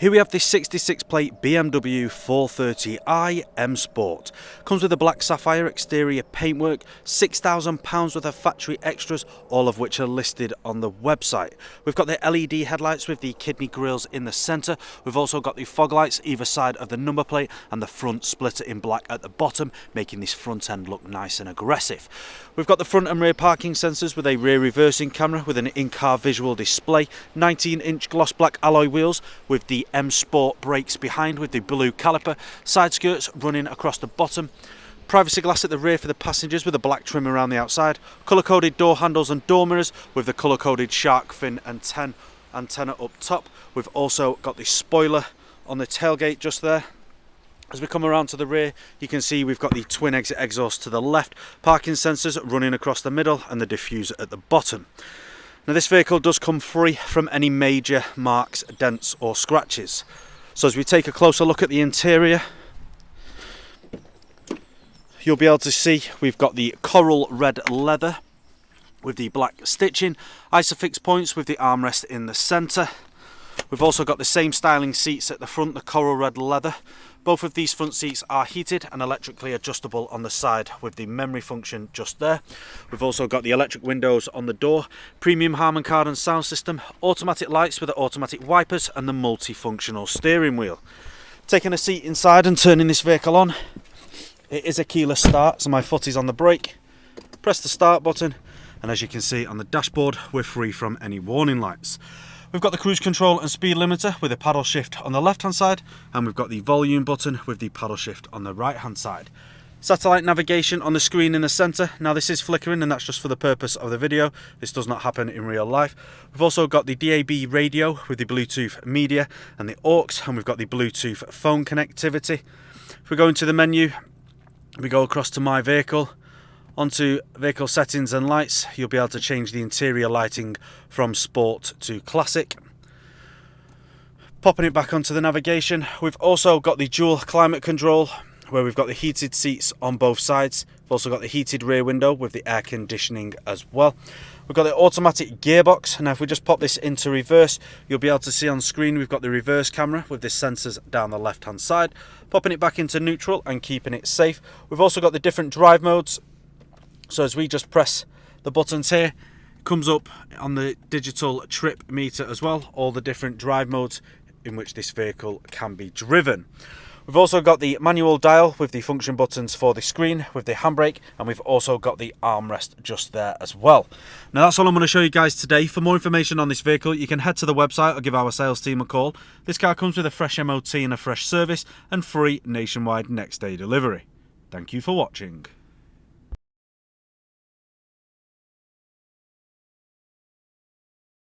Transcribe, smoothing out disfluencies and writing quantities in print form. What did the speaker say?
Here we have the 66 plate BMW 430i M Sport. Comes with a black sapphire exterior paintwork, £6,000 worth of factory extras, all of which are listed on the website. We've got the LED headlights with the kidney grills in the centre. We've also got the fog lights either side of the number plate and the front splitter in black at the bottom, making this front end look nice and aggressive. We've got the front and rear parking sensors with a rear reversing camera with an in-car visual display, 19-inch gloss black alloy wheels with the M Sport brakes behind with the blue caliper, side skirts running across the bottom, privacy glass at the rear for the passengers with a black trim around the outside, colour-coded door handles and door mirrors with the colour-coded shark fin and antenna up top. We've also got the spoiler on the tailgate just there. As we come around to the rear, you can see we've got the twin exit exhaust to the left, parking sensors running across the middle and the diffuser at the bottom. Now this vehicle does come free from any major marks, dents or scratches. So as we take a closer look at the interior, you'll be able to see we've got the coral red leather with the black stitching, isofix points with the armrest in the centre. We've also got the same styling seats at the front, the coral red leather. Both of these front seats are heated and electrically adjustable on the side with the memory function just there. We've also got the electric windows on the door, premium Harman Kardon sound system, automatic lights with the automatic wipers and the multifunctional steering wheel. Taking a seat inside and turning this vehicle on, it is a keyless start, so my foot is on the brake. Press the start button and as you can see on the dashboard, we're free from any warning lights. We've got the cruise control and speed limiter with a paddle shift on the left hand side, and we've got the volume button with the paddle shift on the right hand side. Satellite navigation on the screen in the centre. Now this is flickering and that's just for the purpose of the video. This does not happen in real life. We've also got the DAB radio with the Bluetooth media and the aux, and we've got the Bluetooth phone connectivity. If we go into the menu, we go across to My Vehicle. Onto vehicle settings and lights, you'll be able to change the interior lighting from sport to classic. Popping it back onto the navigation, we've also got the dual climate control where we've got the heated seats on both sides. We've also got the heated rear window with the air conditioning as well. We've got the automatic gearbox. Now if we just pop this into reverse, you'll be able to see on screen we've got the reverse camera with the sensors down the left hand side. Popping it back into neutral and keeping it safe. We've also got the different drive modes. So as we just press the buttons here, it comes up on the digital trip meter as well, all the different drive modes in which this vehicle can be driven. We've also got the manual dial with the function buttons for the screen with the handbrake, and we've also got the armrest just there as well. Now that's all I'm going to show you guys today. For more information on this vehicle, you can head to the website or give our sales team a call. This car comes with a fresh MOT and a fresh service and free nationwide next day delivery. Thank you for watching.